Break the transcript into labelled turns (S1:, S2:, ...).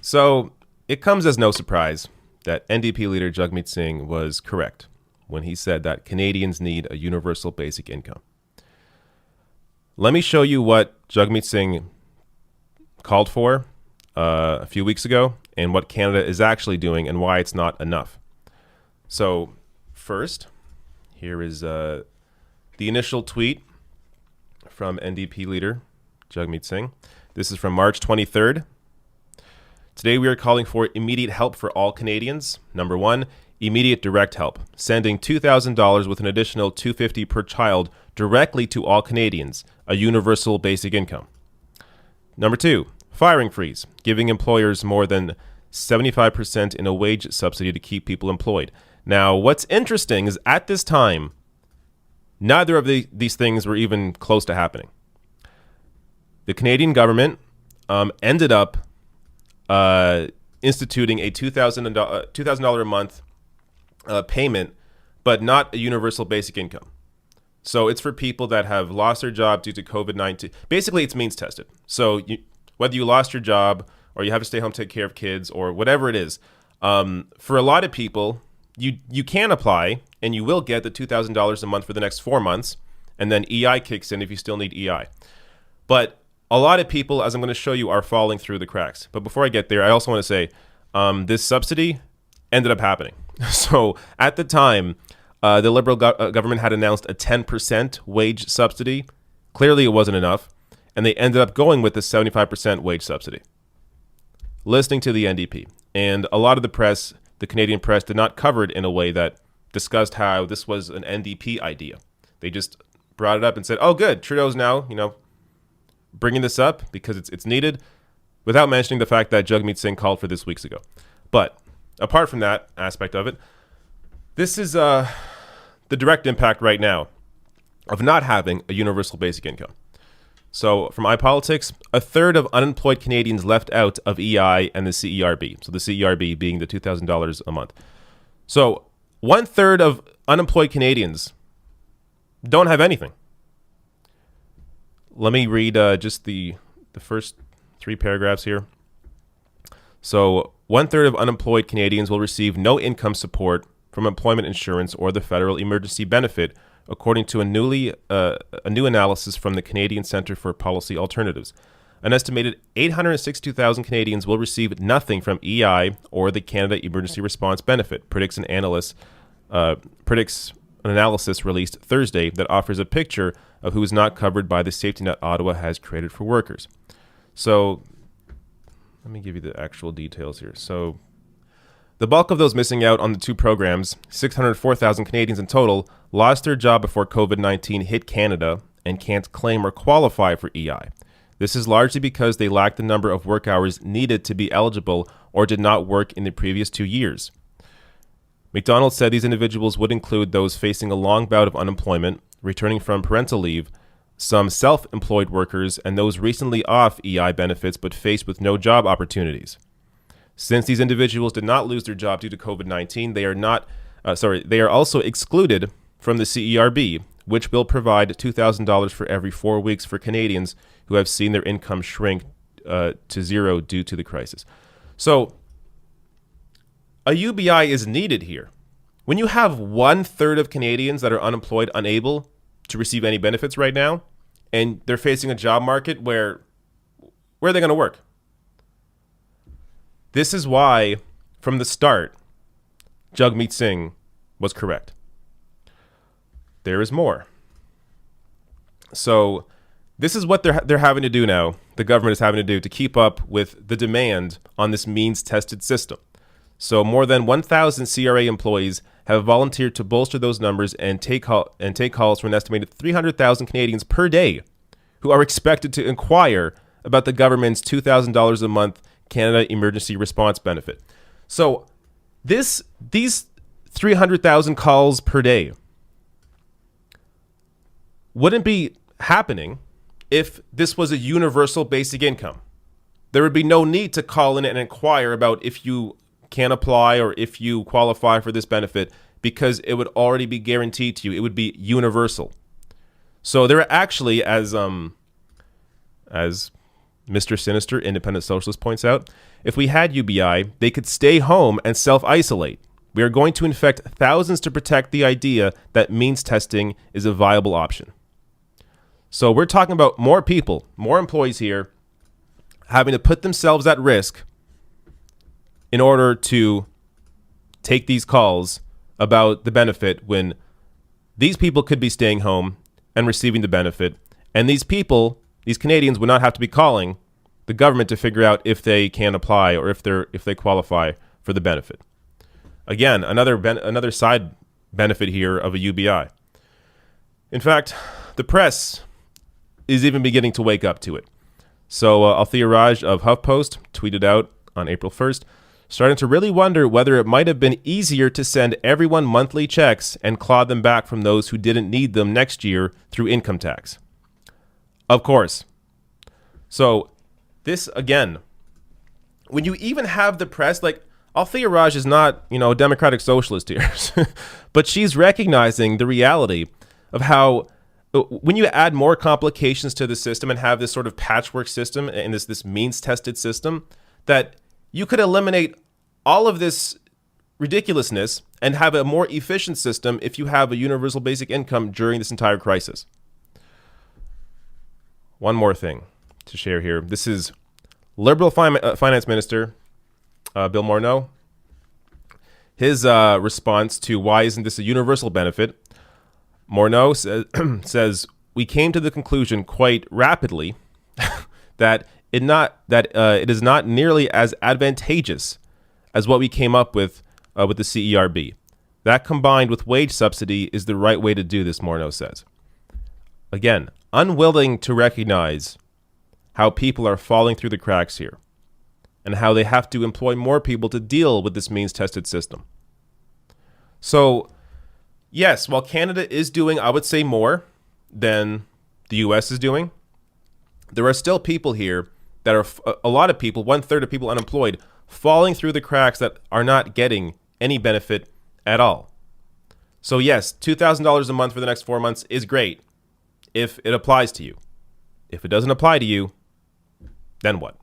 S1: So it comes as no surprise that NDP leader Jagmeet Singh was correct when he said that Canadians need a universal basic income. Let me show you what Jagmeet Singh called for a few weeks ago and what Canada is actually doing and why it's not enough. So first, here is the initial tweet from NDP leader Jagmeet Singh. This is from March 23rd. Today we are calling for immediate help for all Canadians. Number one, immediate direct help, sending $2,000 with an additional $250 per child directly to all Canadians, a universal basic income. Number two, firing freeze, giving employers more than 75% in a wage subsidy to keep people employed. Now, what's interesting is at this time, neither of these things were even close to happening. The Canadian government ended up instituting a $2,000 a month payment, but not a universal basic income. So it's for people that have lost their job due to COVID-19. Basically, it's means tested. So whether you lost your job or you have to stay home, take care of kids, or whatever it is, for a lot of people, you can apply and you will get the $2,000 a month for the next 4 months, and then EI kicks in if you still need EI. But a lot of people, as I'm going to show you, are falling through the cracks. But before I get there, I also want to say this subsidy ended up happening. So at the time, the Liberal government had announced a 10% wage subsidy. Clearly, it wasn't enough. And they ended up going with the 75% wage subsidy, listening to the NDP. And a lot of the press, the Canadian press, did not cover it in a way that discussed how this was an NDP idea. They just brought it up and said, oh, good, Trudeau's now, bringing this up because it's needed, without mentioning the fact that Jagmeet Singh called for this weeks ago. But apart from that aspect of it, this is the direct impact right now of not having a universal basic income. So from iPolitics, a third of unemployed Canadians left out of EI and the CERB. So the CERB being the $2,000 a month. So 1/3 of unemployed Canadians don't have anything. Let me read just the first 3 paragraphs here. So 1/3 of unemployed Canadians will receive no income support from employment insurance or the federal emergency benefit, according to a new analysis from the Canadian Centre for Policy Alternatives. An estimated 862,000 Canadians will receive nothing from EI or the Canada Emergency Response Benefit, predicts an analysis released Thursday that offers a picture of who is not covered by the safety net Ottawa has created for workers. So let me give you the actual details here. So the bulk of those missing out on the 2 programs, 604,000 Canadians in total, lost their job before COVID-19 hit Canada and can't claim or qualify for EI. This is largely because they lack the number of work hours needed to be eligible or did not work in the previous 2 years. McDonald said these individuals would include those facing a long bout of unemployment, returning from parental leave, some self-employed workers, and those recently off EI benefits but faced with no job opportunities. Since these individuals did not lose their job due to COVID-19, they are also excluded from the CERB, which will provide $2,000 for every 4 weeks for Canadians who have seen their income shrink to zero due to the crisis. So a UBI is needed here. When you have 1/3 of Canadians that are unemployed, unable to receive any benefits right now, and they're facing a job market where are they going to work? This is why, from the start, Jagmeet Singh was correct. There is more. So this is what they're having to do now, the government is having to do to keep up with the demand on this means-tested system. So more than 1,000 CRA employees have volunteered to bolster those numbers and take calls from an estimated 300,000 Canadians per day who are expected to inquire about the government's $2,000 a month Canada Emergency Response Benefit. So these 300,000 calls per day wouldn't be happening if this was a universal basic income. There would be no need to call in and inquire about if you can apply or if you qualify for this benefit, because it would already be guaranteed to you. It would be universal. So there are actually, as Mr. Sinister, Independent Socialist, points out, if we had UBI, they could stay home and self-isolate. We are going to infect thousands to protect the idea that means testing is a viable option. So we're talking about more people, more employees here having to put themselves at risk in order to take these calls about the benefit when these people could be staying home and receiving the benefit. And these people, these Canadians, would not have to be calling the government to figure out if they can apply or if they qualify for the benefit. Again, another side benefit here of a UBI. In fact, the press is even beginning to wake up to it. So Althea Raj of HuffPost tweeted out on April 1st, starting to really wonder whether it might have been easier to send everyone monthly checks and claw them back from those who didn't need them next year through income tax. Of course. So this, again, when you even have the press, like Althea Raj is not, a democratic socialist here, but she's recognizing the reality of how when you add more complications to the system and have this sort of patchwork system and this means-tested system, that you could eliminate all of this ridiculousness and have a more efficient system if you have a universal basic income during this entire crisis. One more thing to share here. This is Liberal Finance Minister Bill Morneau. His response to why isn't this a universal benefit? Morneau says, we came to the conclusion quite rapidly that it is not nearly as advantageous as what we came up with the CERB. That combined with wage subsidy is the right way to do this, Morneau says. Again, unwilling to recognize how people are falling through the cracks here and how they have to employ more people to deal with this means-tested system. So, yes, while Canada is doing, I would say, more than the U.S. is doing, there are still people here that are, a lot of people, 1/3 of people unemployed, falling through the cracks that are not getting any benefit at all. So yes, $2,000 a month for the next 4 months is great if it applies to you. If it doesn't apply to you, then what?